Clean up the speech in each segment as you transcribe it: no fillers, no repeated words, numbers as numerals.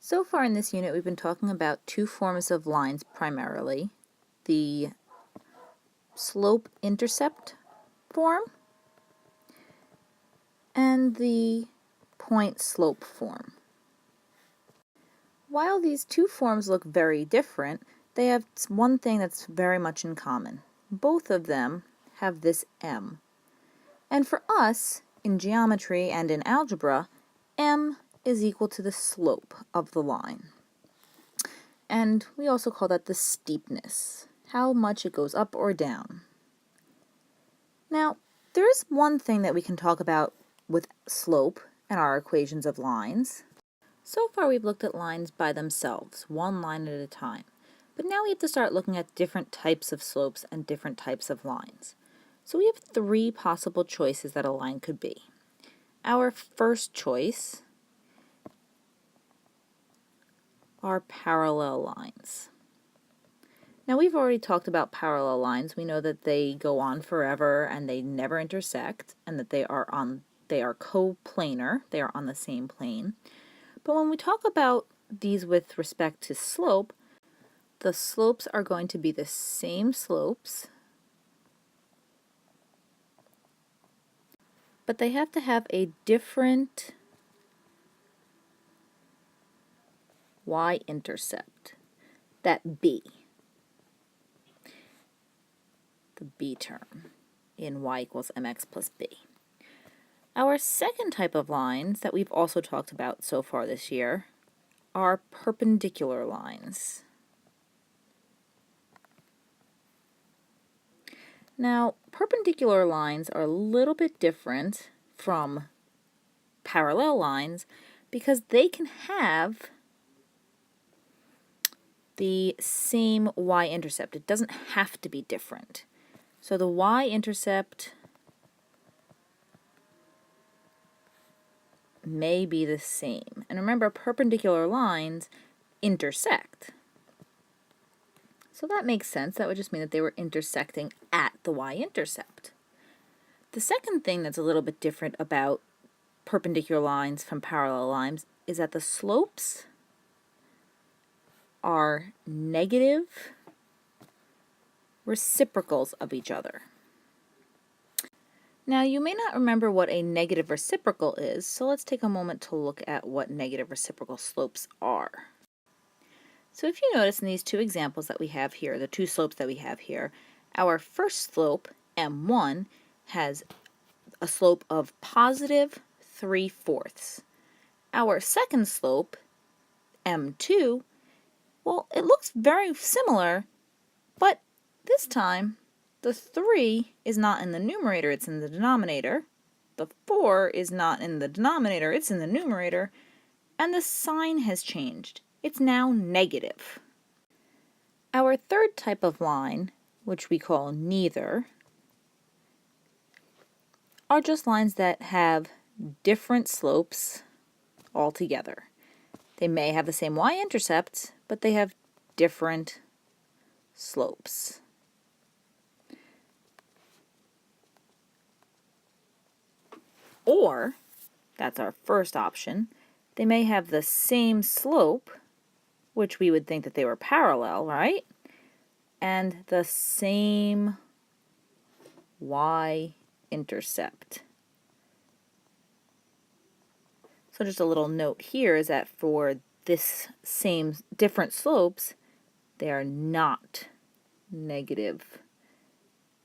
So far in this unit, we've been talking about two forms of lines primarily, the slope-intercept form and the point-slope form. While these two forms look very different, they have one thing that's very much in common. Both of them have this m. And for us, in geometry and in algebra, m is equal to the slope of the line. And we also call that the steepness, how much it goes up or down. Now, there is one thing that we can talk about with slope and our equations of lines. So far we've looked at lines by themselves, one line at a time. But now we have to start looking at different types of slopes and different types of lines. So we have three possible choices that a line could be. Our first choice are parallel lines. Now we've already talked about parallel lines. We know that they go on forever and they never intersect, and that they are coplanar, they are on the same plane. But when we talk about these with respect to slope, the slopes are going to be the same slopes, but they have to have a different y-intercept, that b, the b term in y equals mx plus b. Our second type of lines that we've also talked about so far this year are perpendicular lines. Now, perpendicular lines are a little bit different from parallel lines because they can have the same y-intercept. It doesn't have to be different. So the y-intercept may be the same. And remember, perpendicular lines intersect. So that makes sense. That would just mean that they were intersecting at the y-intercept. The second thing that's a little bit different about perpendicular lines from parallel lines is that the slopes are negative reciprocals of each other. Now, you may not remember what a negative reciprocal is, so let's take a moment to look at what negative reciprocal slopes are. So if you notice in these two examples that we have here, the two slopes that we have here, our first slope, m1, has a slope of positive 3/4. Our second slope, m2, well, it looks very similar, but this time the 3 is not in the numerator, it's in the denominator. The 4 is not in the denominator, it's in the numerator. And the sign has changed. It's now negative. Our third type of line, which we call neither, are just lines that have different slopes altogether. They may have the same y-intercept, but they have different slopes. Or, that's our first option, they may have the same slope, which we would think that they were parallel, right? And the same y-intercept. So just a little note here is that for this same different slopes, they are not negative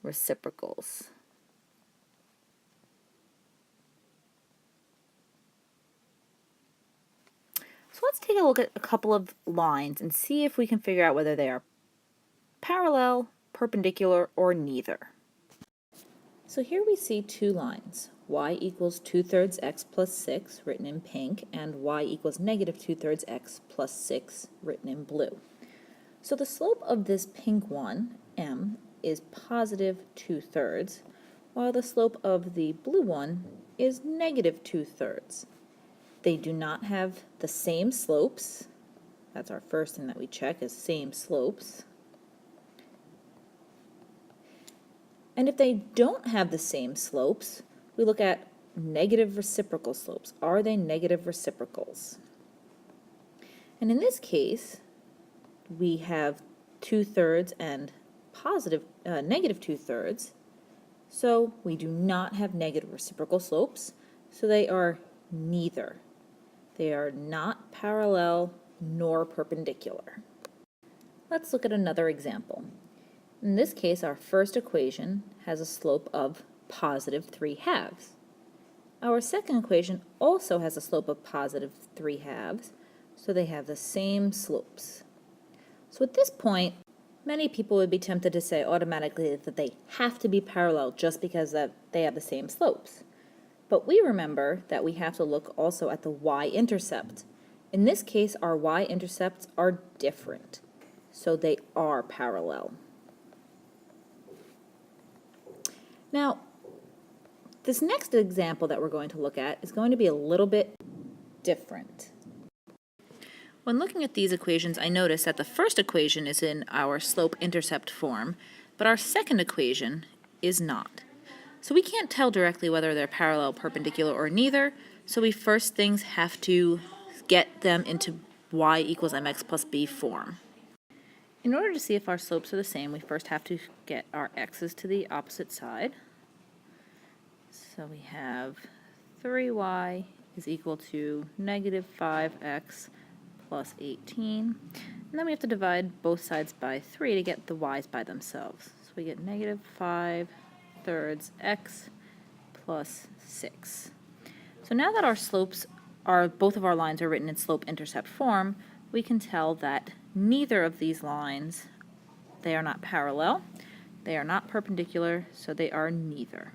reciprocals. So let's take a look at a couple of lines and see if we can figure out whether they are parallel, perpendicular, or neither. So here we see two lines, y equals 2/3 x plus 6 written in pink and y equals negative 2/3 x plus 6 written in blue. So the slope of this pink one, m, is positive 2/3, while the slope of the blue one is negative 2/3. They do not have the same slopes. That's our first thing that we check is same slopes. And if they don't have the same slopes, we look at negative reciprocal slopes. Are they negative reciprocals? And in this case, we have 2/3 and negative 2/3. So we do not have negative reciprocal slopes, so they are neither. They are not parallel nor perpendicular. Let's look at another example. In this case, our first equation has a slope of positive 3/2. Our second equation also has a slope of positive 3/2, so they have the same slopes. So at this point, many people would be tempted to say automatically that they have to be parallel just because that they have the same slopes. But we remember that we have to look also at the y-intercept. In this case, our y-intercepts are different, so they are parallel. Now, this next example that we're going to look at is going to be a little bit different. When looking at these equations, I notice that the first equation is in our slope-intercept form, but our second equation is not. So we can't tell directly whether they're parallel, perpendicular, or neither, so we first things have to get them into y equals mx plus b form. In order to see if our slopes are the same, we first have to get our x's to the opposite side. So we have 3y is equal to negative 5x plus 18. And then we have to divide both sides by 3 to get the y's by themselves. So we get negative 5/3 x plus 6. So now that our slopes are, both of our lines are written in slope-intercept form, we can tell that neither of these lines, they are not parallel, they are not perpendicular, so they are neither.